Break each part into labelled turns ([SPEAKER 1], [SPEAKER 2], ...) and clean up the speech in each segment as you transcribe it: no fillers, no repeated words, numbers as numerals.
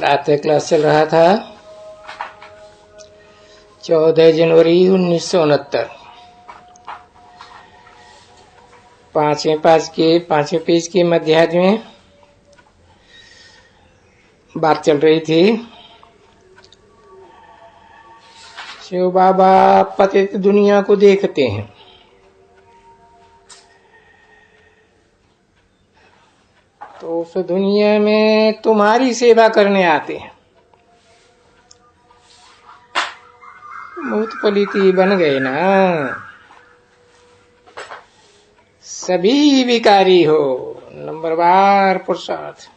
[SPEAKER 1] प्रातः क्लास चल रहा था 14 जनवरी 1969। पांचवें पेज के मध्याह्न में बात चल रही थी। शिव बाबा पतित दुनिया को देखते हैं, तो उस दुनिया में तुम्हारी सेवा करने आते हैं। बहुत पलिती बन गए ना, सभी विकारी हो, नंबरवार पुरुषार्थ।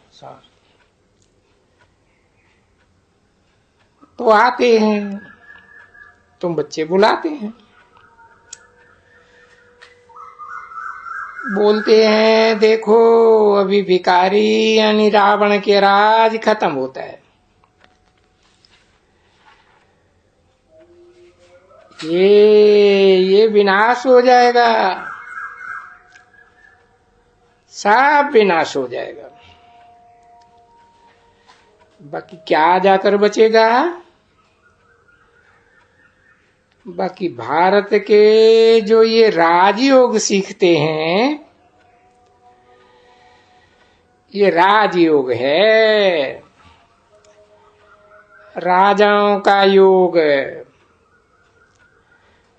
[SPEAKER 1] तो आते हैं, तुम बच्चे बुलाते हैं, बोलते हैं देखो अभी भिखारी यानी रावण के राज खत्म होता है, ये विनाश हो जाएगा, सब विनाश हो जाएगा। बाकी क्या जाकर बचेगा? बाकी भारत के जो ये राजयोग सीखते हैं, ये राजयोग है, राजाओं का योग,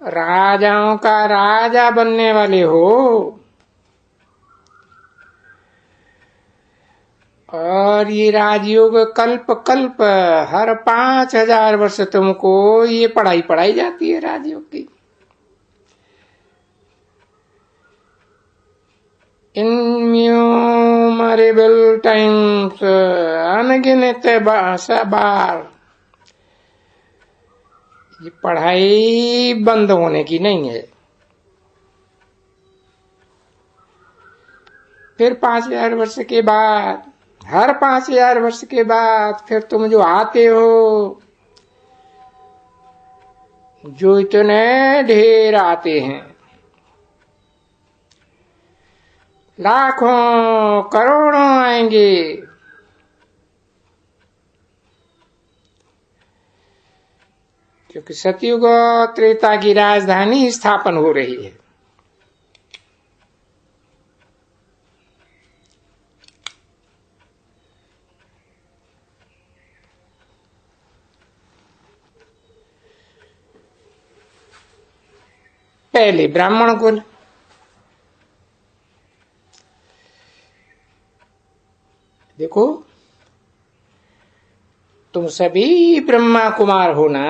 [SPEAKER 1] राजाओं का राजा बनने वाले हो। और ये राजयोग कल्प कल्प हर 5000 वर्ष तुमको ये पढ़ाई पढ़ाई जाती है राजयोग की। इनन्यूमरेबल टाइम्स, अनगिनत बार ये पढ़ाई बंद होने की नहीं है। फिर 5000 वर्ष के बाद, हर 5000 वर्ष के बाद फिर तुम जो आते हो, जो इतने ढेर आते हैं, लाखों करोड़ों आएंगे, क्योंकि सतयुग त्रेता की राजधानी स्थापन हो रही है। पहले ब्राह्मण कुल, देखो तुम सभी ब्रह्मा कुमार हो ना,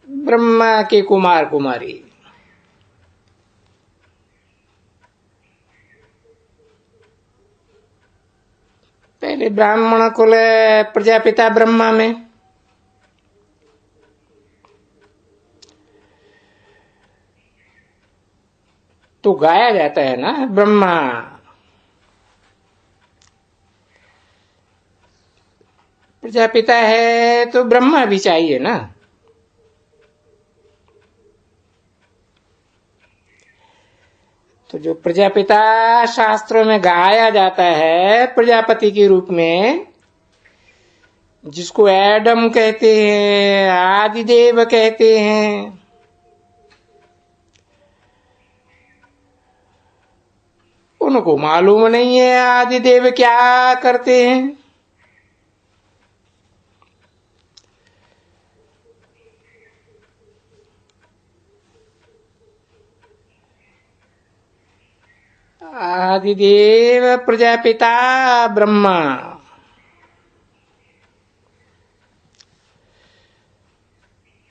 [SPEAKER 1] ब्रह्मा के कुमार कुमारी। पहले ब्राह्मण कुल प्रजापिता ब्रह्मा में, तो गाया जाता है ना ब्रह्मा, प्रजापिता है तो ब्रह्मा भी चाहिए ना। तो जो प्रजापिता शास्त्रों में गाया जाता है प्रजापति के रूप में, जिसको एडम कहते हैं, आदिदेव कहते हैं, उनको मालूम नहीं है आदिदेव क्या करते हैं। आदिदेव प्रजापिता ब्रह्मा,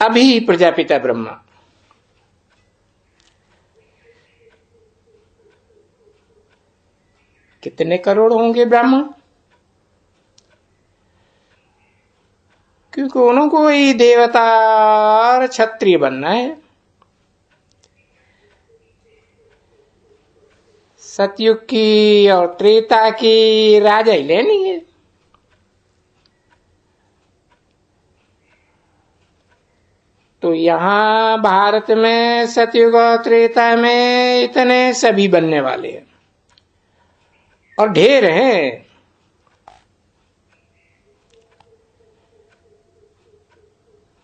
[SPEAKER 1] अभी प्रजापिता ब्रह्मा। कितने करोड़ होंगे ब्राह्मण? क्योंकि उनको ही देवता और क्षत्रिय बनना है। सतयुग की और त्रेता की राजा ही लेनी है। तो यहाँ भारत में सतयुग और त्रेता में इतने सभी बनने वाले हैं। और ढेर हैं।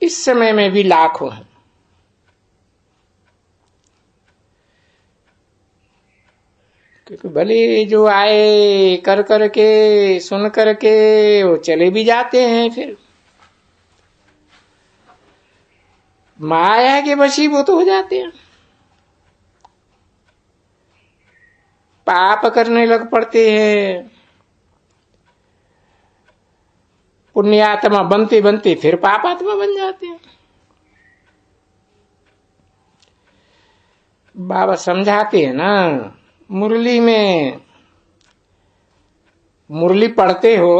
[SPEAKER 1] इस समय में भी लाखों हैं। क्योंकि भले जो आए कर करके सुन करके वो चले भी जाते हैं, फिर माया के वशीभूत हो जाते हैं, पाप करने लग पड़ते हैं। पुण्यात्मा बनते बनते फिर पापात्मा बन जाते हैं। बाबा समझाते हैं ना, मुरली में, मुरली पढ़ते हो,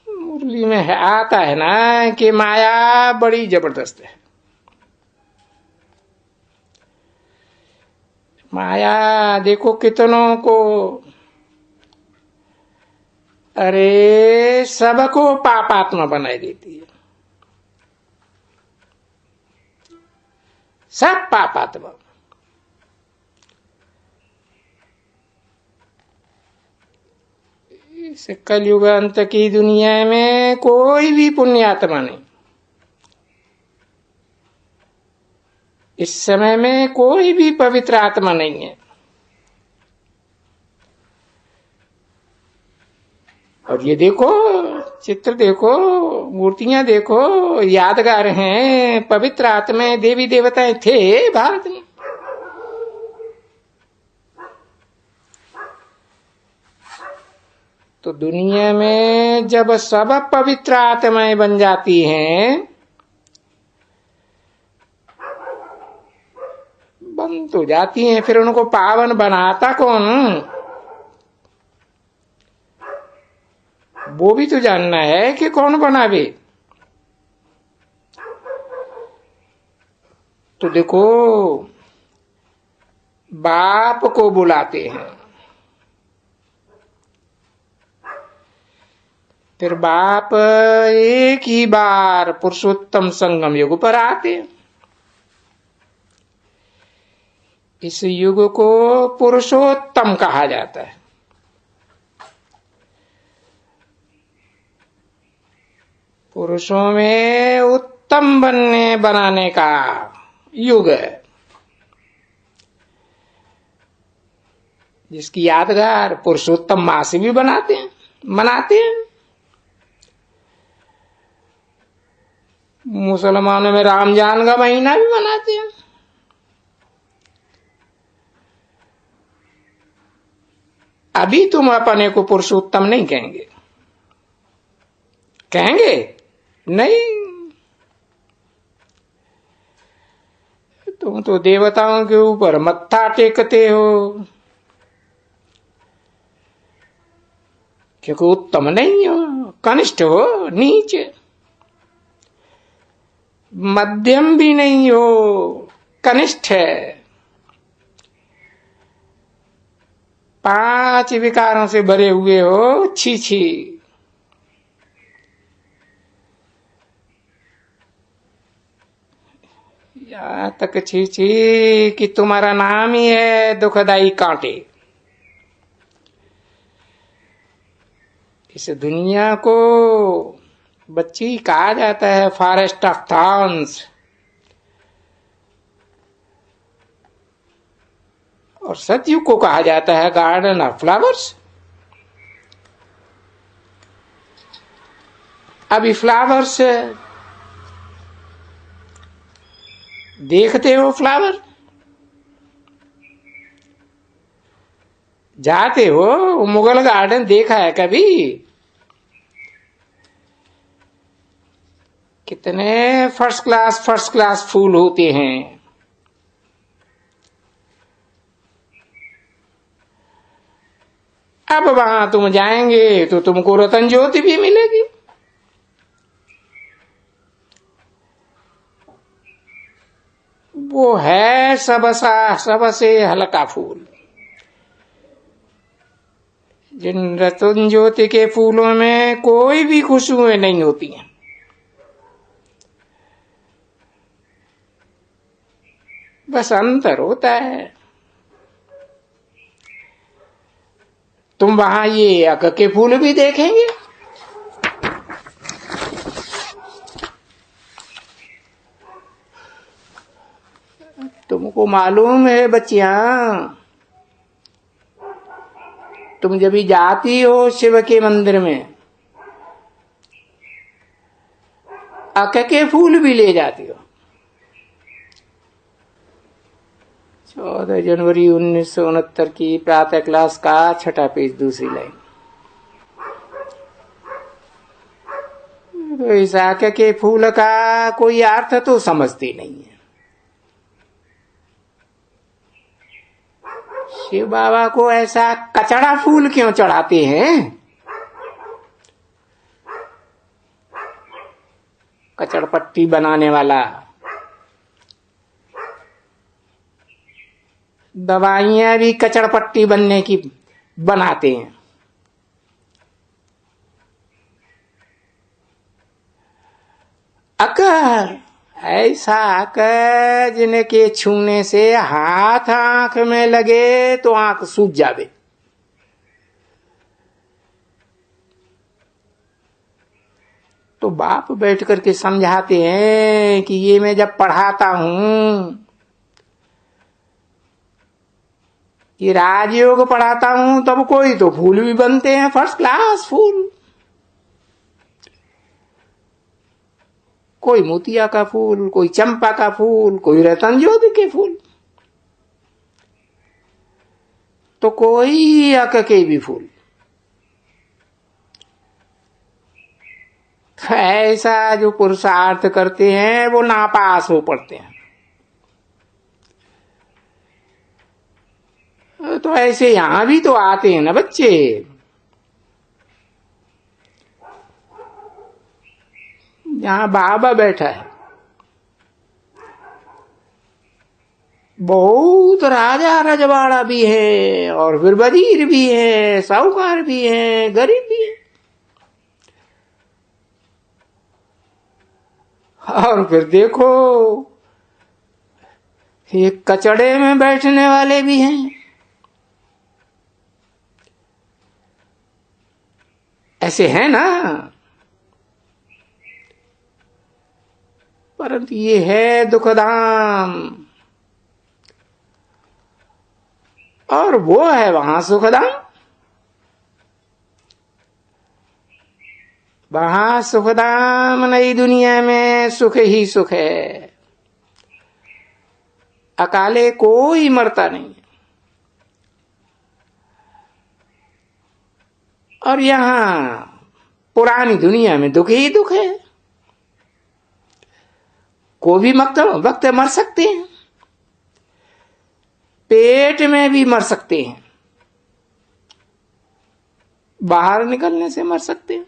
[SPEAKER 1] मुरली में आता है ना कि माया बड़ी जबरदस्त है। माया देखो कितनों को, अरे सबको पापात्मा बनाई देती है, सब पापात्मा। इस कलयुग अंत की दुनिया में कोई भी पुण्यात्मा नहीं। इस समय में कोई भी पवित्र आत्मा नहीं है। और ये देखो, चित्र देखो, मूर्तियां देखो, यादगार हैं। पवित्र आत्माएं, देवी देवताएं थे भारत में। तो दुनिया में जब सब पवित्र आत्माएं बन जाती हैं, बन तो जाती हैं, फिर उनको पावन बनाता कौन? वो भी तो जानना है कि कौन बनावे। तो देखो, बाप को बुलाते हैं, फिर बाप एक ही बार पुरुषोत्तम संगम युग पर आते हैं। इस युग को पुरुषोत्तम कहा जाता है। पुरुषों में उत्तम बनाने का युग है, जिसकी यादगार पुरुषोत्तम मास भी मनाते हैं। मुसलमानों में रमजान का महीना भी मनाते हैं। अभी तुम अपने को पुरुषोत्तम नहीं कहेंगे, कहेंगे नहीं। तुम तो देवताओं के ऊपर मत्था टेकते हो, क्योंकि उत्तम नहीं हो, कनिष्ठ हो, नीच, मध्यम भी नहीं हो, कनिष्ठ है। 5 विकारों से भरे हुए हो, छी छी। यहाँ तक छी छी कि तुम्हारा नाम ही है दुखदाई कांटे। इस दुनिया को बच्ची कहा जाता है फॉरेस्ट ऑफ थॉर्न्स, और सतयुग को कहा जाता है गार्डन ऑफ फ्लावर्स। अभी फ्लावर्स देखते हो, फ्लावर जाते हो, मुगल गार्डन देखा है कभी? कितने फर्स्ट क्लास फूल होते हैं। अब वहां तुम जाएंगे तो तुमको रतन ज्योति भी मिलेगी। वो है सबसे हल्का फूल। जिन रतन ज्योति के फूलों में कोई भी खुशबुएं नहीं होती हैं। बस अंतर होता है तुम वहां ये अक के फूल भी देखेंगे। तुमको मालूम है बच्चियां, तुम जब भी जाती हो शिव के मंदिर में, अक के फूल भी ले जाती हो। 14 जनवरी 1969 की प्रातः क्लास का 6ठा पेज, दूसरी लाइन। तो इस अक के फूल का कोई अर्थ तो समझती नहीं है। शिव बाबा को ऐसा कचड़ा फूल क्यों चढ़ाते हैं? कचड़पट्टी बनाने वाला, दवाइयां भी कचड़पट्टी बनने की बनाते हैं। अक ऐसा अक जिनके छूने से हाथ आंख में लगे तो आंख सूज जावे। तो बाप बैठ करके समझाते हैं कि ये मैं जब पढ़ाता हूं, ये राजयोग पढ़ाता हूं, तब कोई तो फूल भी बनते हैं, फर्स्ट क्लास फूल। कोई मोतिया का फूल, कोई चंपा का फूल, कोई रतन ज्योति के फूल, तो कोई अक के भी फूल। ऐसा जो पुरुषार्थ करते हैं वो नापास हो पड़ते हैं। तो ऐसे यहां भी तो आते हैं ना बच्चे। यहां बाबा बैठा है, बहुत राजा रजवाड़ा भी है, और फिर वजीर भी है, साहूकार भी है, गरीब भी है, और फिर देखो ये कचड़े में बैठने वाले भी हैं। ऐसे हैं ना। परंतु ये है दुखधाम, और वो है वहां सुखधाम। वहां सुखधाम, नई दुनिया में सुख ही सुख है। अकाले कोई मरता नहीं है। और यहां पुरानी दुनिया में दुख ही दुख है। कोई भी वक्त मर सकते हैं, पेट में भी मर सकते हैं, बाहर निकलने से मर सकते हैं।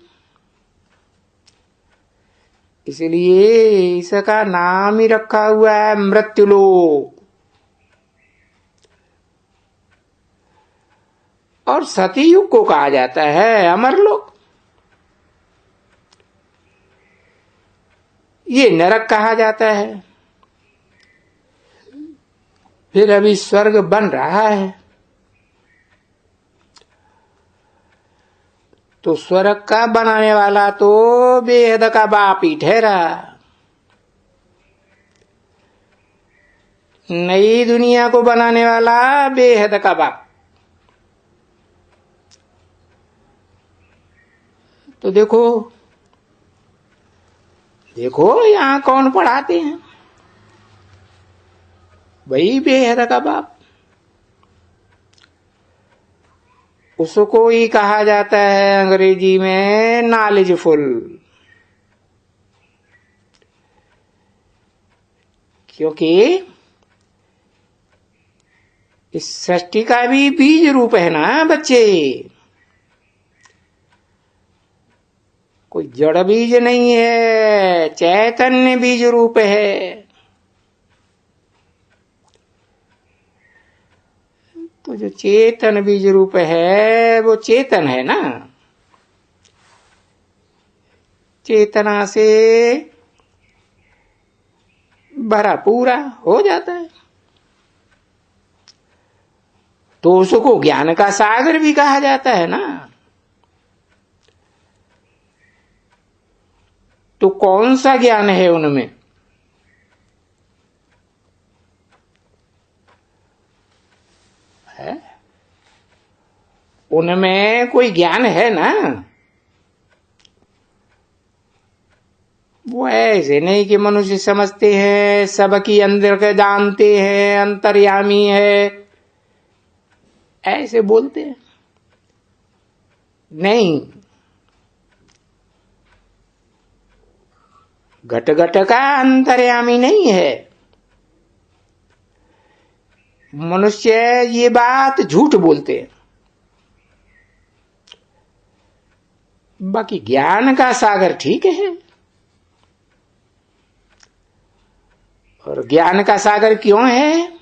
[SPEAKER 1] इसलिए इसका नाम ही रखा हुआ है मृत्युलोक। और सतयुग को कहा जाता है अमरलोक। ये नरक कहा जाता है। फिर अभी स्वर्ग बन रहा है। तो स्वर्ग का बनाने वाला तो बेहद का बाप ही ठहरा। नई दुनिया को बनाने वाला बेहद का बाप। तो देखो देखो यहां कौन पढ़ाते हैं? वही बेहद का बाप। उसको ही कहा जाता है अंग्रेजी में नॉलेजफुल। क्योंकि इस सृष्टि का भी बीज रूप है ना बच्चे। कोई जड़ बीज नहीं है, चैतन्य बीज रूप है। तो जो चेतन बीज रूप है वो चेतन है ना। चेतना से भरा पूरा हो जाता है। तो उसको ज्ञान का सागर भी कहा जाता है ना। तो कौन सा ज्ञान है उनमें? है उनमें कोई ज्ञान है ना। वो ऐसे नहीं कि मनुष्य समझते हैं, सबकी अंदर के जानते हैं, अंतर्यामी है, ऐसे बोलते हैं। नहीं, घट घट का अंतर्यामी नहीं है। मनुष्य ये बात झूठ बोलते हैं। बाकी ज्ञान का सागर ठीक है। और ज्ञान का सागर क्यों है?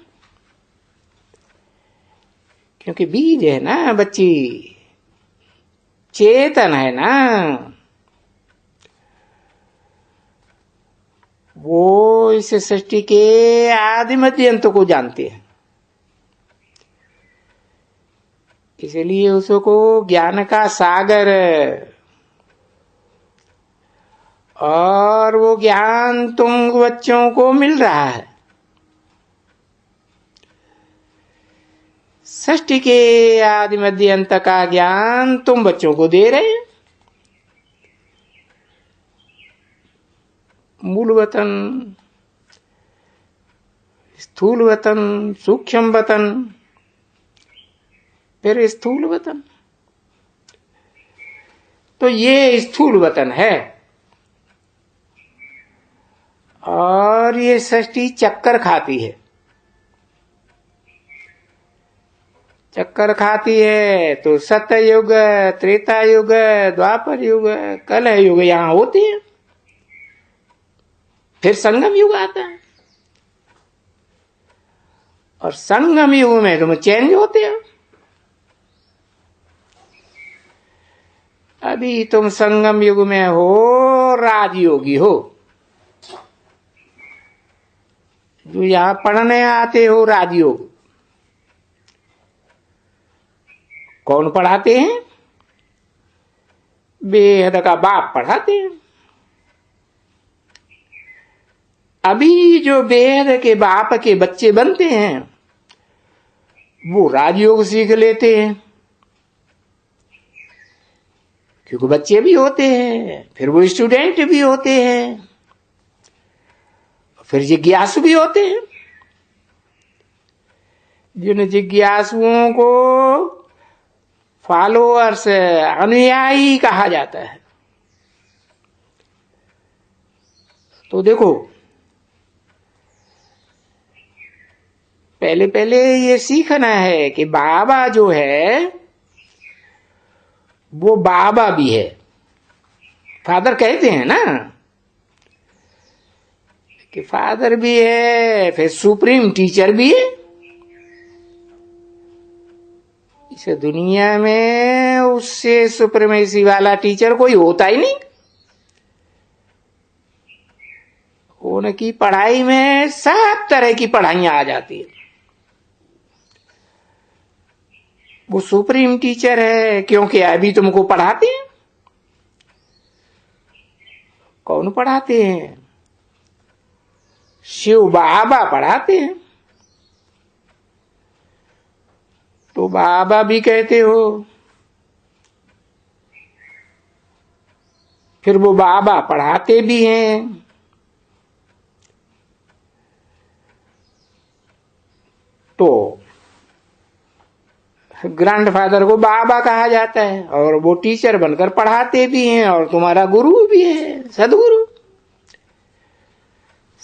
[SPEAKER 1] क्योंकि बीज है ना बच्ची, चेतन है ना, वो इस सृष्टि के आदि मध्य अंत को जानते हैं। इसलिए उसको ज्ञान का सागर, और वो ज्ञान तुम बच्चों को मिल रहा है। सृष्टि के आदि मध्य अंत का ज्ञान तुम बच्चों को दे रहे हैं। मूल वतन, स्थूल वतन, सूक्ष्म वतन, फिर स्थूल वतन। तो ये स्थूल वतन है, और ये सृष्टि चक्कर खाती है। चक्कर खाती है तो सतयुग, त्रेता युग, द्वापर युग, कलह युग यहां होते हैं। फिर संगम युग आता है, और संगम युग में तुम चेंज होते हो। अभी तुम संगम युग में हो, राजयोगी हो, जो यहां पढ़ने आते हो राजयोग। कौन पढ़ाते हैं? बेहद का बाप पढ़ाते हैं। अभी जो बेहद के बाप के बच्चे बनते हैं वो राजयोग सीख लेते हैं, क्योंकि बच्चे भी होते हैं, फिर वो स्टूडेंट भी होते हैं, फिर जिज्ञासु भी होते हैं। जिन जिज्ञासुओं को फॉलोअर्स, अनुयायी कहा जाता है। तो देखो, पहले पहले ये सीखना है कि बाबा जो है वो बाबा भी है। फादर कहते हैं ना कि फादर भी है, फिर सुप्रीम टीचर भी है। इस दुनिया में उससे सुप्रीमेसी वाला टीचर कोई होता ही नहीं। उनकी पढ़ाई में सब तरह की पढ़ाइयां आ जाती है। वो सुप्रीम टीचर है क्योंकि अभी तुमको पढ़ाते हैं। कौन पढ़ाते हैं? शिव बाबा पढ़ाते हैं। तो बाबा भी कहते हो, फिर वो बाबा पढ़ाते भी हैं। तो ग्रैंडफादर को बाबा कहा जाता है, और वो टीचर बनकर पढ़ाते भी हैं, और तुम्हारा गुरु भी है, सदगुरु।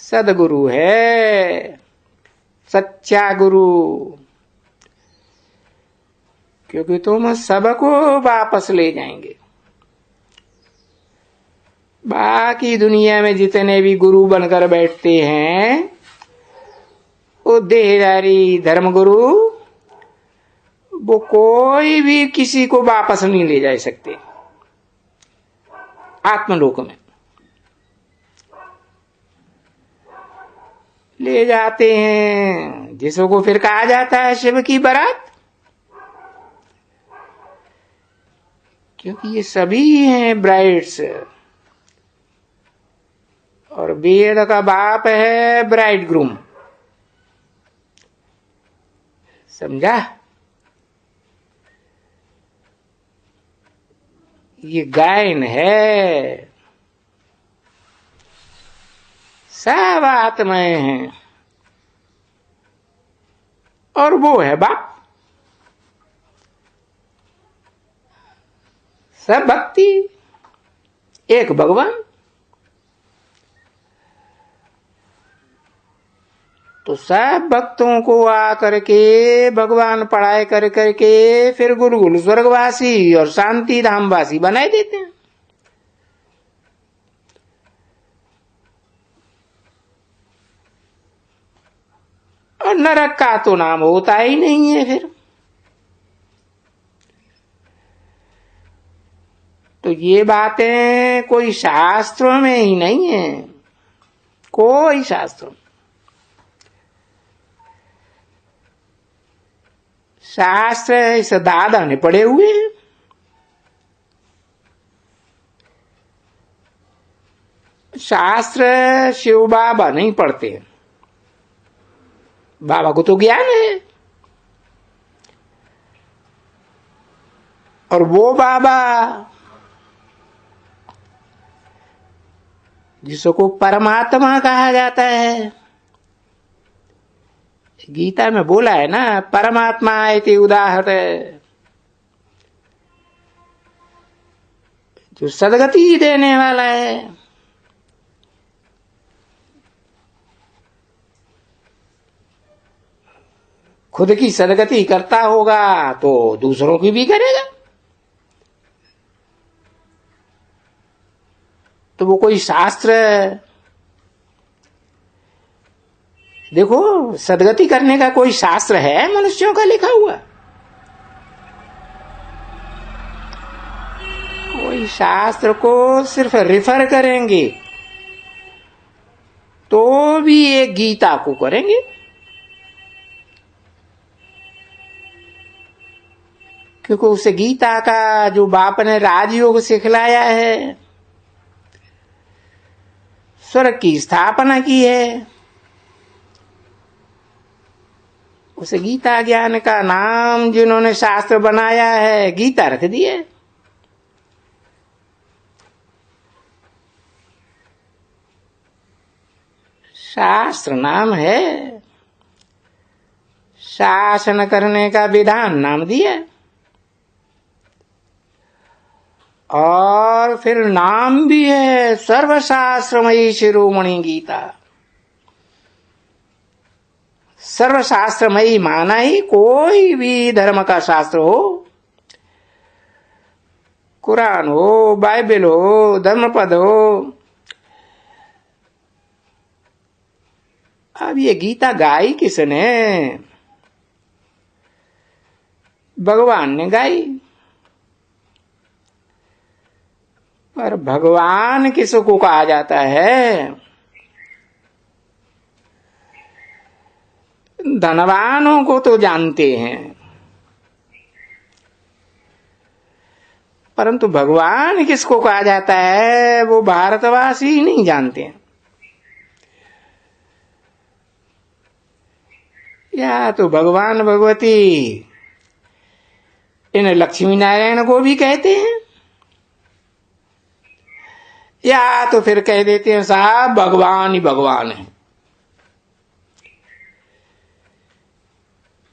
[SPEAKER 1] सदगुरु है सच्चा गुरु, क्योंकि तुम सबको वापस ले जाएंगे। बाकी दुनिया में जितने भी गुरु बनकर बैठते हैं वो देहधारी धर्मगुरु, वो कोई भी किसी को वापस नहीं ले जा सकते आत्मलोक में। ले जाते हैं जिसको फिर कहा जाता है शिव की बारात। क्योंकि ये सभी हैं ब्राइड्स, और वेद का बाप है ब्राइड ग्रूम। समझा? ये गायन है, सब आत्माएं हैं, और वो है बाप। सब भक्ति, एक भगवान। तो सब भक्तों को आकर के भगवान पढ़ाई कर करके फिर गुरुकुल स्वर्गवासी और शांति धामवासी बनाए देते हैं। और नरक का तो नाम होता ही नहीं है फिर। तो ये बातें कोई शास्त्रों में ही नहीं है, कोई शास्त्रों। शास्त्र इस दादा ने पढ़े हुए हैं। शास्त्र शिव बाबा नहीं पढ़ते, बाबा को तो ज्ञान है। और वो बाबा जिसको परमात्मा कहा जाता है, गीता में बोला है ना, परमात्मा इति उदाहरण, जो सदगति देने वाला है। खुद की सदगति करता होगा तो दूसरों की भी करेगा। तो वो कोई शास्त्र, देखो सदगति करने का कोई शास्त्र है मनुष्यों का लिखा हुआ? कोई शास्त्र को सिर्फ रिफर करेंगे तो भी एक गीता को करेंगे। क्योंकि उसे गीता का जो बाप ने राजयोग सिखलाया है, स्वर्ग की स्थापना की है, उसे गीता ज्ञान का नाम जिन्होंने शास्त्र बनाया है, गीता रख दिए। शास्त्र नाम है, शासन करने का विधान नाम दिया, और फिर नाम भी है सर्वशास्त्रमयी शिरोमणि गीता। सर्वशास्त्रमयी माना ही कोई भी धर्म का शास्त्र हो, कुरान हो, बाइबल हो, धर्मपद हो। अब ये गीता गाई किसने? भगवान ने गाई। पर भगवान किसको कहा जाता है? धनवानों को तो जानते हैं, परंतु भगवान किसको कहा जाता है वो भारतवासी ही नहीं जानते हैं। या तो भगवान भगवती इन लक्ष्मी नारायण को भी कहते हैं, या तो फिर कह देते हैं साहब भगवान ही भगवान है।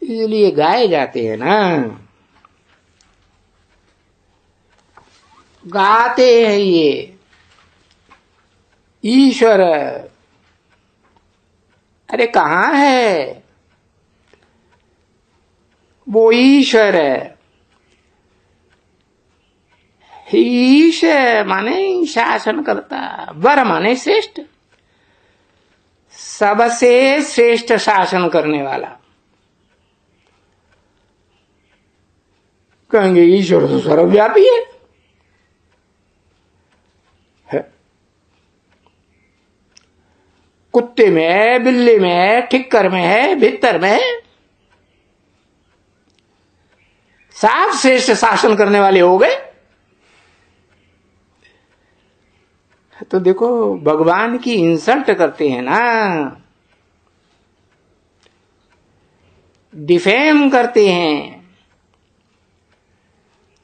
[SPEAKER 1] इसलिए गाए जाते हैं ना, गाते हैं ये ईश्वर। अरे कहाँ है वो ईश्वर? ईश माने शासन करता, वर माने श्रेष्ठ, सबसे श्रेष्ठ शासन करने वाला। कहेंगे ईश्वर तो सर्वव्यापी है। कुत्ते में है, बिल्ली में है, ठिक्कर में है, भीतर में है, साफ श्रेष्ठ शासन करने वाले हो गए। तो देखो भगवान की इंसल्ट करते हैं ना, डिफेम करते हैं।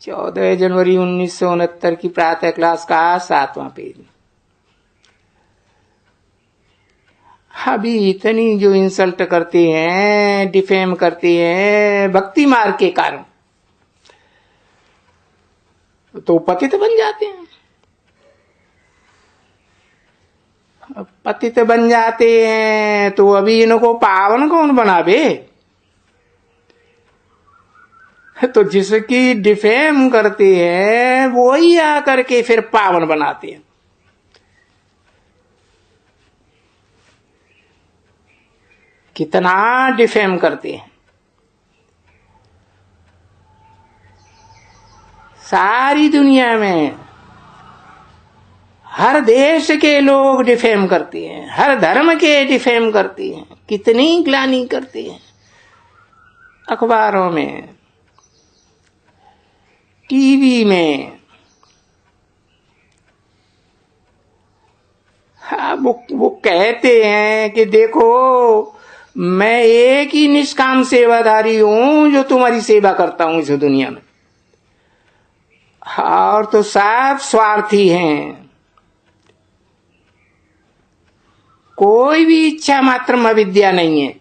[SPEAKER 1] 14 जनवरी 1969 की प्रातः क्लास का 7वां पेज। अभी इतनी जो इंसल्ट करते हैं, डिफेम करते हैं भक्ति मार्ग के कारण, तो पतित बन जाते हैं। पतित बन जाते हैं तो अभी इनको पावन कौन बनावे? तो जिसकी डिफेम करते हैं वो ही आकर के फिर पावन बनाते हैं। कितना डिफेम करते हैं। सारी दुनिया में हर देश के लोग डिफेम करते हैं, हर धर्म के डिफेम करते हैं। कितनी ग्लानि करते हैं अखबारों में, टीवी में। हाँ, वो कहते हैं कि देखो मैं एक ही निष्काम सेवाधारी हूं जो तुम्हारी सेवा करता हूं इस दुनिया में, और तो सब स्वार्थी हैं। कोई भी इच्छा मात्र अविद्या नहीं है।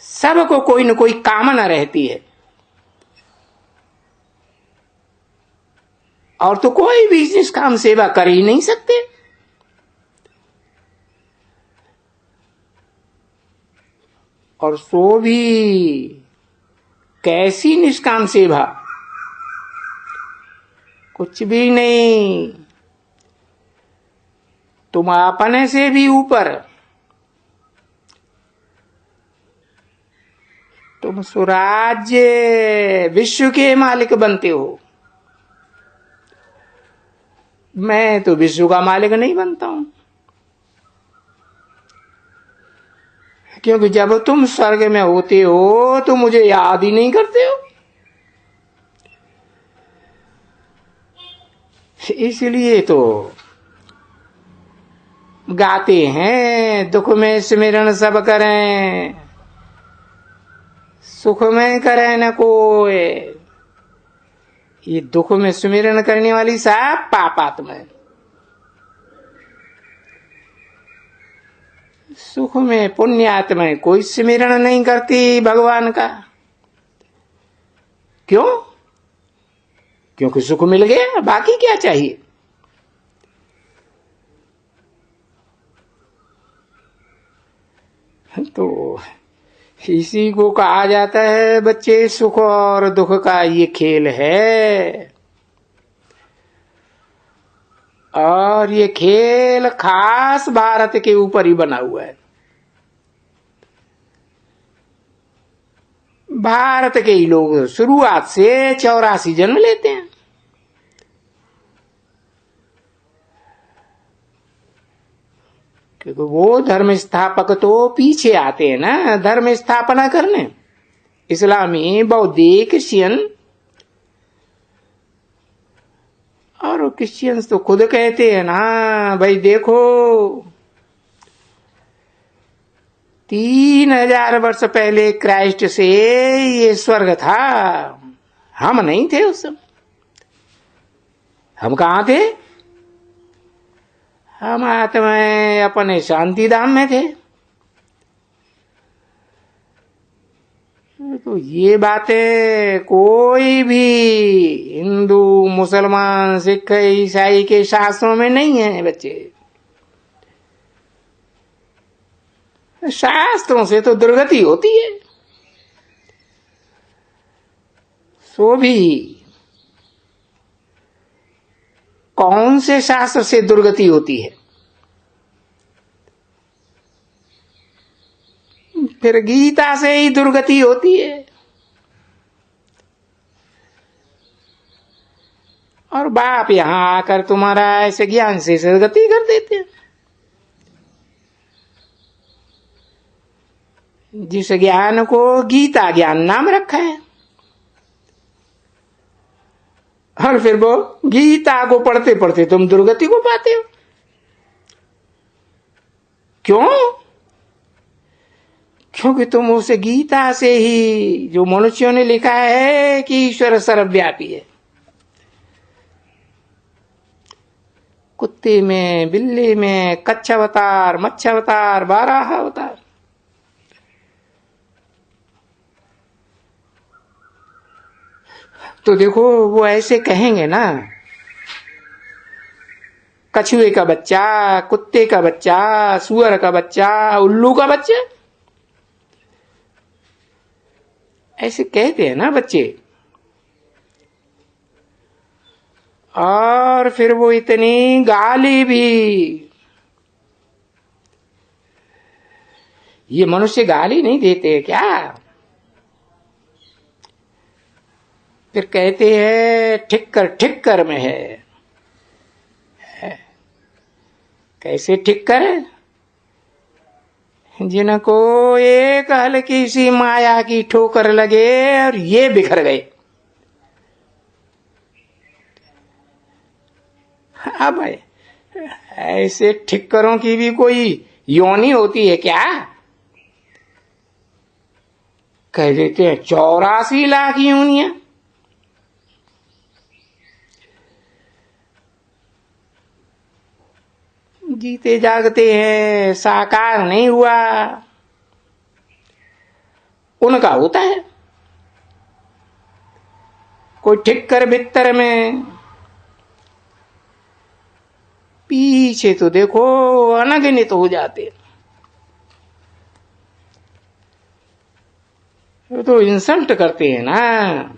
[SPEAKER 1] सबको कोई न कोई कामना रहती है, और तो कोई भी निष्काम सेवा कर ही नहीं सकते। और सो भी कैसी निष्काम सेवा? कुछ भी नहीं। तुम अपने से भी ऊपर, तुम स्वराज्य विश्व के मालिक बनते हो। मैं तो विश्व का मालिक नहीं बनता हूं, क्योंकि जब तुम स्वर्ग में होते हो तो मुझे याद ही नहीं करते हो। इसलिए तो गाते हैं, दुख में स्मरण सब करें, सुख में करे न कोई। ये दुख में स्मरण करने वाली सब पापात्मा है, सुख में पुण्यात्मा कोई स्मरण नहीं करती भगवान का। क्यों? क्योंकि सुख मिल गया, बाकी क्या चाहिए। तो इसी को कहा जाता है बच्चे, सुख और दुख का ये खेल है। और ये खेल खास भारत के ऊपर ही बना हुआ है। भारत के ही लोग शुरुआत से 84 जन्म लेते हैं। क्योंकि वो धर्म स्थापक तो पीछे आते हैं ना धर्म स्थापना करने। इस्लामी, बौद्धी, क्रिश्चियन। और क्रिश्चियंस तो खुद कहते हैं ना, भाई देखो 3000 वर्ष पहले क्राइस्ट से ये स्वर्ग था, हम नहीं थे उस समय। हम कहां थे? हम आत्माएं अपने शांति धाम में थे। तो ये बातें कोई भी हिंदू, मुसलमान, सिख, ईसाई के शास्त्रों में नहीं है बच्चे। शास्त्रों से तो दुर्गति होती है। सो भी कौन से शास्त्र से दुर्गति होती है? फिर गीता से ही दुर्गति होती है। और बाप यहां आकर तुम्हारा ऐसे ज्ञान से सदगति कर देते हैं। जिस ज्ञान को गीता ज्ञान नाम रखा है, और फिर वो गीता को पढ़ते पढ़ते तुम दुर्गति को पाते हो। क्यों? क्योंकि तुम उस गीता से ही, जो मनुष्यों ने लिखा है कि ईश्वर सर्वव्यापी है, कुत्ते में, बिल्ली में, कच्छ अवतार, मत्स्य अवतार, बारह अवतार, तो देखो वो ऐसे कहेंगे ना, कछुए का बच्चा, कुत्ते का बच्चा, सुअर का बच्चा, उल्लू का बच्चा, ऐसे कहते हैं ना बच्चे। और फिर वो इतनी गाली भी, ये मनुष्य गाली नहीं देते क्या? फिर कहते हैं ठिक्कर ठिक्कर में है। कैसे ठिक्कर है? जिनको एक हल्की सी माया की ठोकर लगे और ये बिखर गए। अब ऐसे ठिक्करों की भी कोई योनि होती है क्या? कह देते हैं 84 लाख योनियां। जीते जागते हैं, साकार नहीं हुआ, उनका होता है। कोई ठिक्कर बित्तर में, पीछे तो देखो अनगिनत हो जाते। वो तो इंसल्ट करते हैं ना,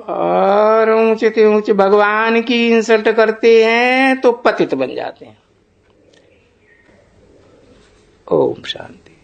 [SPEAKER 1] और ऊंचे से ऊंचे भगवान की इंसल्ट करते हैं तो पतित बन जाते हैं। ओम शांति।